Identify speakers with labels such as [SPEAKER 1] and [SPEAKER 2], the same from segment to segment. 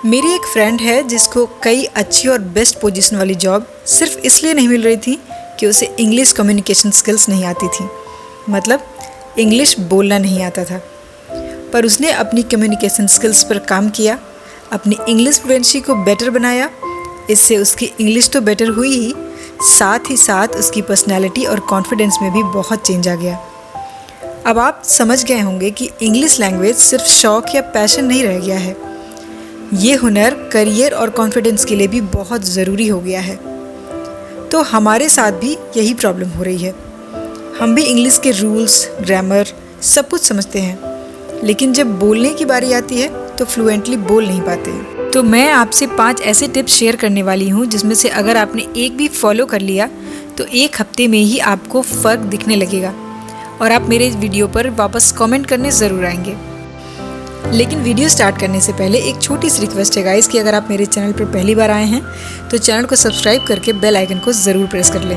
[SPEAKER 1] मेरी एक फ्रेंड है जिसको कई अच्छी और बेस्ट पोजीशन वाली जॉब सिर्फ इसलिए नहीं मिल रही थी कि उसे इंग्लिश कम्युनिकेशन स्किल्स नहीं आती थी, मतलब इंग्लिश बोलना नहीं आता था। पर उसने अपनी कम्युनिकेशन स्किल्स पर काम किया, अपनी इंग्लिश फ्लुएंसी को बेटर बनाया। इससे उसकी इंग्लिश तो बेटर हुई ही साथ उसकी पर्सनैलिटी और कॉन्फिडेंस में भी बहुत चेंज आ गया। अब आप समझ गए होंगे कि इंग्लिश लैंग्वेज सिर्फ शौक या पैशन नहीं रह गया है, ये हुनर करियर और कॉन्फिडेंस के लिए भी बहुत ज़रूरी हो गया है। तो हमारे साथ भी यही प्रॉब्लम हो रही है। हम भी इंग्लिश के रूल्स, ग्रामर सब कुछ समझते हैं, लेकिन जब बोलने की बारी आती है तो फ्लुएंटली बोल नहीं पाते। तो मैं आपसे 5 ऐसे टिप्स शेयर करने वाली हूँ जिसमें से अगर आपने एक भी फॉलो कर लिया तो 1 हफ्ते में ही आपको फ़र्क दिखने लगेगा और आप मेरे वीडियो पर वापस कमेंट करने ज़रूर आएंगे। लेकिन वीडियो स्टार्ट करने से पहले एक छोटी सी रिक्वेस्ट है गाइस कि अगर आप मेरे चैनल पर पहली बार आए हैं तो चैनल को सब्सक्राइब करके बेल आइकन को ज़रूर प्रेस कर लें,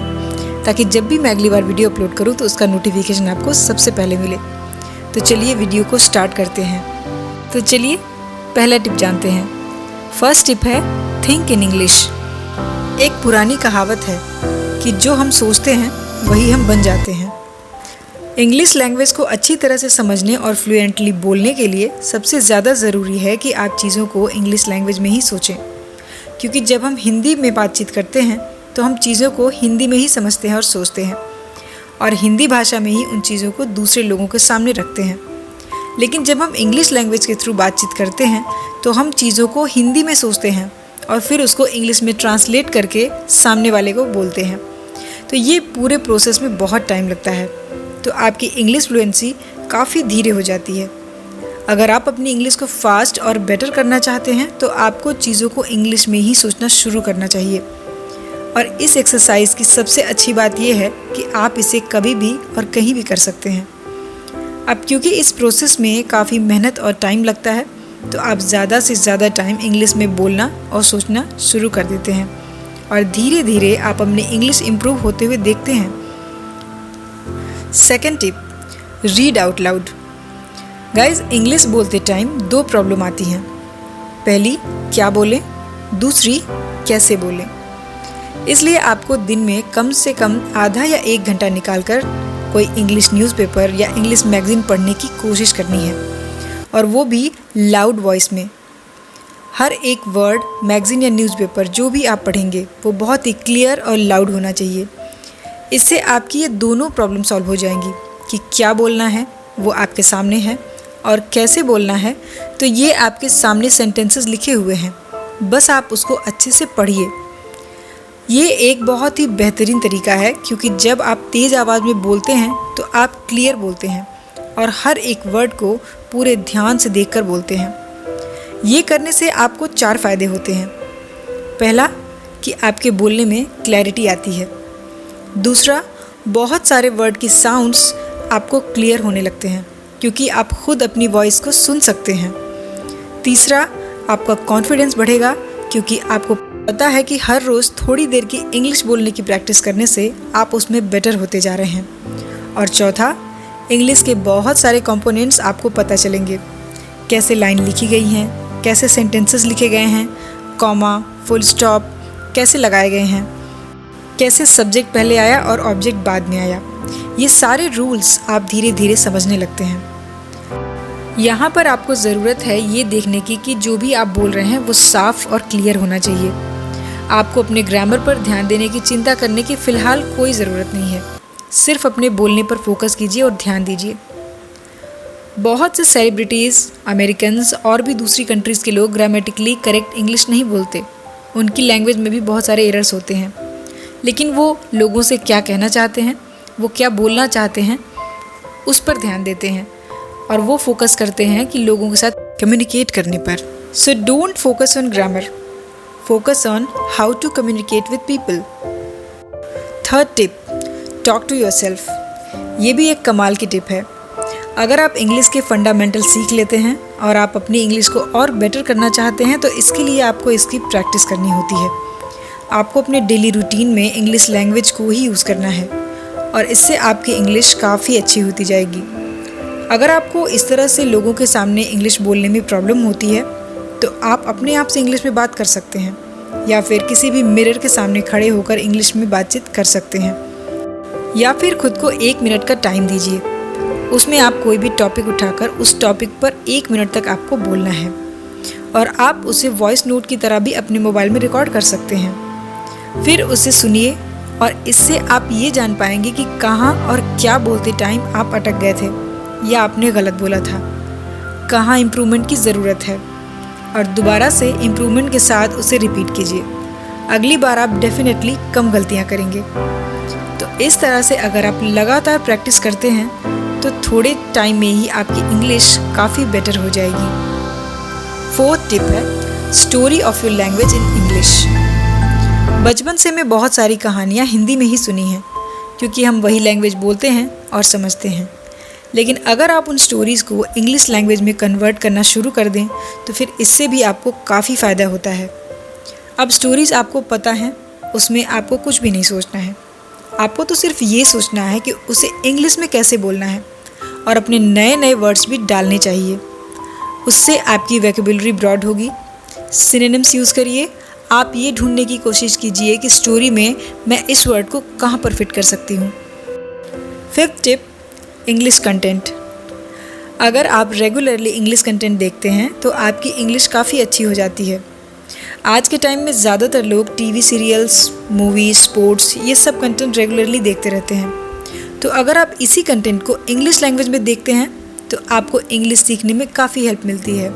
[SPEAKER 1] ताकि जब भी मैं अगली बार वीडियो अपलोड करूँ तो उसका नोटिफिकेशन आपको सबसे पहले मिले। तो चलिए वीडियो को स्टार्ट करते हैं। तो चलिए पहला टिप जानते हैं। फर्स्ट टिप है थिंक इन इंग्लिश। एक पुरानी कहावत है कि जो हम सोचते हैं वही हम बन जाते हैं। इंग्लिश लैंग्वेज को अच्छी तरह से समझने और फ्लुएंटली बोलने के लिए सबसे ज़्यादा ज़रूरी है कि आप चीज़ों को इंग्लिश लैंग्वेज में ही सोचें, क्योंकि जब हम हिंदी में बातचीत करते हैं तो हम चीज़ों को हिंदी में ही समझते हैं और सोचते हैं, और हिंदी भाषा में ही उन चीज़ों को दूसरे लोगों के सामने रखते हैं। लेकिन जब हम इंग्लिश लैंग्वेज के थ्रू बातचीत करते हैं तो हम चीज़ों को हिंदी में सोचते हैं और फिर उसको इंग्लिश में ट्रांसलेट करके सामने वाले को बोलते हैं। तो ये पूरे प्रोसेस में बहुत टाइम लगता है, तो आपकी इंग्लिश फ्लुएंसी काफ़ी धीरे हो जाती है। अगर आप अपनी इंग्लिश को फास्ट और बेटर करना चाहते हैं तो आपको चीज़ों को इंग्लिश में ही सोचना शुरू करना चाहिए। और इस एक्सरसाइज की सबसे अच्छी बात यह है कि आप इसे कभी भी और कहीं भी कर सकते हैं। अब क्योंकि इस प्रोसेस में काफ़ी मेहनत और टाइम लगता है तो आप ज़्यादा से ज़्यादा टाइम इंग्लिश में बोलना और सोचना शुरू कर देते हैं, और धीरे धीरे आप अपनी इंग्लिश इम्प्रूव होते हुए देखते हैं। Second tip, read out loud. Guys, English बोलते टाइम 2 प्रॉब्लम आती हैं। पहली, क्या बोलें, दूसरी, कैसे बोलें। इसलिए आपको दिन में कम से कम आधा या 1 घंटा निकालकर कोई इंग्लिश न्यूज़पेपर या इंग्लिश मैगज़ीन पढ़ने की कोशिश करनी है, और वो भी लाउड वॉइस में। हर एक वर्ड, मैगज़ीन या न्यूज़पेपर जो भी आप पढ़ेंगे वो बहुत ही क्लियर और लाउड होना चाहिए। इससे आपकी ये दोनों प्रॉब्लम सॉल्व हो जाएंगी कि क्या बोलना है वो आपके सामने है, और कैसे बोलना है तो ये आपके सामने सेंटेंसेस लिखे हुए हैं, बस आप उसको अच्छे से पढ़िए। ये एक बहुत ही बेहतरीन तरीका है, क्योंकि जब आप तेज़ आवाज़ में बोलते हैं तो आप क्लियर बोलते हैं और हर एक वर्ड को पूरे ध्यान से देखकर बोलते हैं। ये करने से आपको 4 फ़ायदे होते हैं। पहला, कि आपके बोलने में क्लैरिटी आती है। दूसरा, बहुत सारे वर्ड की साउंड्स आपको क्लियर होने लगते हैं, क्योंकि आप खुद अपनी वॉइस को सुन सकते हैं। तीसरा, आपका कॉन्फिडेंस बढ़ेगा, क्योंकि आपको पता है कि हर रोज़ थोड़ी देर की इंग्लिश बोलने की प्रैक्टिस करने से आप उसमें बेटर होते जा रहे हैं। और चौथा, इंग्लिश के बहुत सारे कंपोनेंट्स आपको पता चलेंगे, कैसे लाइन लिखी गई हैं, कैसे सेंटेंसेस लिखे गए हैं, कॉमा, फुल स्टॉप कैसे लगाए गए हैं, कैसे सब्जेक्ट पहले आया और ऑब्जेक्ट बाद में आया। ये सारे रूल्स आप धीरे धीरे समझने लगते हैं। यहाँ पर आपको ज़रूरत है ये देखने की कि जो भी आप बोल रहे हैं वो साफ़ और क्लियर होना चाहिए। आपको अपने ग्रामर पर ध्यान देने की चिंता करने की फ़िलहाल कोई ज़रूरत नहीं है। सिर्फ अपने बोलने पर फोकस कीजिए और ध्यान दीजिए। बहुत से सेलिब्रिटीज़, अमेरिकन्स और भी दूसरी कंट्रीज़ के लोग ग्रामेटिकली करेक्ट इंग्लिश नहीं बोलते। उनकी लैंग्वेज में भी बहुत सारे एरर्स होते हैं, लेकिन वो लोगों से क्या कहना चाहते हैं, वो क्या बोलना चाहते हैं, उस पर ध्यान देते हैं, और वो फोकस करते हैं कि लोगों के साथ कम्युनिकेट करने पर। So don't focus on grammar, focus on how to communicate with people. Third tip, talk to yourself. ये भी एक कमाल की टिप है। अगर आप इंग्लिश के फंडामेंटल सीख लेते हैं और आप अपनी इंग्लिश को और बेटर करना चाहते हैं तो इसके लिए आपको इसकी प्रैक्टिस करनी होती है। आपको अपने डेली रूटीन में इंग्लिश लैंग्वेज को ही यूज़ करना है, और इससे आपकी इंग्लिश काफ़ी अच्छी होती जाएगी। अगर आपको इस तरह से लोगों के सामने इंग्लिश बोलने में प्रॉब्लम होती है तो आप अपने आप से इंग्लिश में बात कर सकते हैं, या फिर किसी भी मिरर के सामने खड़े होकर इंग्लिश में बातचीत कर सकते हैं। या फिर खुद को 1 मिनट का टाइम दीजिए, उसमें आप कोई भी टॉपिक उठाकर उस टॉपिक पर 1 मिनट तक आपको बोलना है, और आप उसे वॉइस नोट की तरह भी अपने मोबाइल में रिकॉर्ड कर सकते हैं। फिर उसे सुनिए और इससे आप ये जान पाएंगे कि कहाँ और क्या बोलते टाइम आप अटक गए थे या आपने गलत बोला था, कहाँ इम्प्रूवमेंट की ज़रूरत है, और दोबारा से इम्प्रूवमेंट के साथ उसे रिपीट कीजिए। अगली बार आप डेफिनेटली कम गलतियाँ करेंगे। तो इस तरह से अगर आप लगातार प्रैक्टिस करते हैं तो थोड़े टाइम में ही आपकी इंग्लिश काफ़ी बेटर हो जाएगी। 4th टिप है story of your language in English. बचपन से मैं बहुत सारी कहानियाँ हिंदी में ही सुनी हैं, क्योंकि हम वही लैंग्वेज बोलते हैं और समझते हैं। लेकिन अगर आप उन स्टोरीज़ को इंग्लिश लैंग्वेज में कन्वर्ट करना शुरू कर दें तो फिर इससे भी आपको काफ़ी फ़ायदा होता है। अब स्टोरीज़ आपको पता है, उसमें आपको कुछ भी नहीं सोचना है। आपको तो सिर्फ ये सोचना है कि उसे इंग्लिश में कैसे बोलना है, और अपने नए नए वर्ड्स भी डालने चाहिए। उससे आपकी वोकैब्युलरी ब्रॉड होगी। सिनोनिम्स यूज़ करिए। आप ये ढूंढने की कोशिश कीजिए कि स्टोरी में मैं इस वर्ड को कहाँ पर फिट कर सकती हूँ। 5th tip, English content. अगर आप रेगुलरली इंग्लिश कंटेंट देखते हैं तो आपकी इंग्लिश काफ़ी अच्छी हो जाती है। आज के टाइम में ज़्यादातर लोग टीवी सीरियल्स, मूवी, स्पोर्ट्स ये सब कंटेंट रेगुलरली देखते रहते हैं। तो अगर आप इसी कंटेंट को इंग्लिश लैंग्वेज में देखते हैं तो आपको इंग्लिश सीखने में काफ़ी हेल्प मिलती है।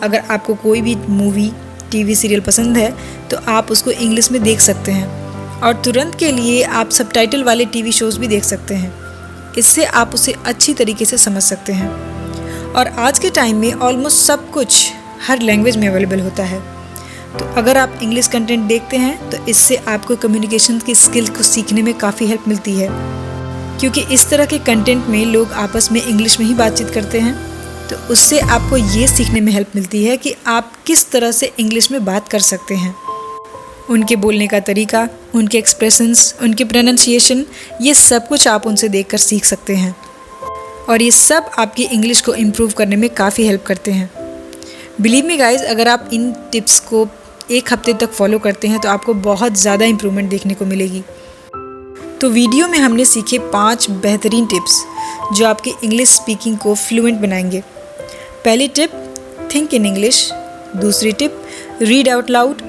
[SPEAKER 1] अगर आपको कोई भी मूवी, टीवी सीरियल पसंद है तो आप उसको इंग्लिश में देख सकते हैं, और तुरंत के लिए आप सबटाइटल वाले टीवी शोज़ भी देख सकते हैं। इससे आप उसे अच्छी तरीके से समझ सकते हैं। और आज के टाइम में ऑलमोस्ट सब कुछ हर लैंग्वेज में अवेलेबल होता है। तो अगर आप इंग्लिश कंटेंट देखते हैं तो इससे आपको कम्युनिकेशन की स्किल को सीखने में काफ़ी हेल्प मिलती है, क्योंकि इस तरह के कंटेंट में लोग आपस में इंग्लिश में ही बातचीत करते हैं। तो उससे आपको ये सीखने में हेल्प मिलती है कि आप किस तरह से इंग्लिश में बात कर सकते हैं। उनके बोलने का तरीका, उनके एक्सप्रेशंस, उनके प्रोनाउंसिएशन, ये सब कुछ आप उनसे देखकर सीख सकते हैं, और ये सब आपकी इंग्लिश को इम्प्रूव करने में काफ़ी हेल्प करते हैं। बिलीव मी गाइज, अगर आप इन टिप्स को 1 हफ्ते तक फॉलो करते हैं तो आपको बहुत ज़्यादा इम्प्रूवमेंट देखने को मिलेगी। तो वीडियो में हमने सीखे 5 बेहतरीन टिप्स जो आपकी इंग्लिश स्पीकिंग को फ्लुएंट बनाएंगे। पहली टिप, थिंक इन इंग्लिश। दूसरी टिप, रीड आउट लाउड।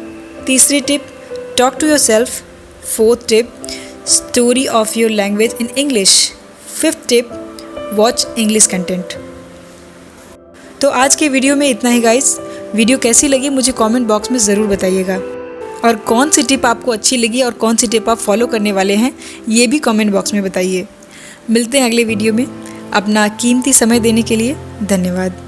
[SPEAKER 1] तीसरी tip, talk to yourself. 4th tip, story of your language in English. 5th tip, watch English content. तो आज के वीडियो में इतना ही गाइस। वीडियो कैसी लगी मुझे कमेंट बॉक्स में ज़रूर बताइएगा, और कौन सी टिप आपको अच्छी लगी और कौन सी टिप आप फॉलो करने वाले हैं ये भी कमेंट बॉक्स में बताइए। मिलते हैं अगले वीडियो में। अपना कीमती समय देने के लिए धन्यवाद।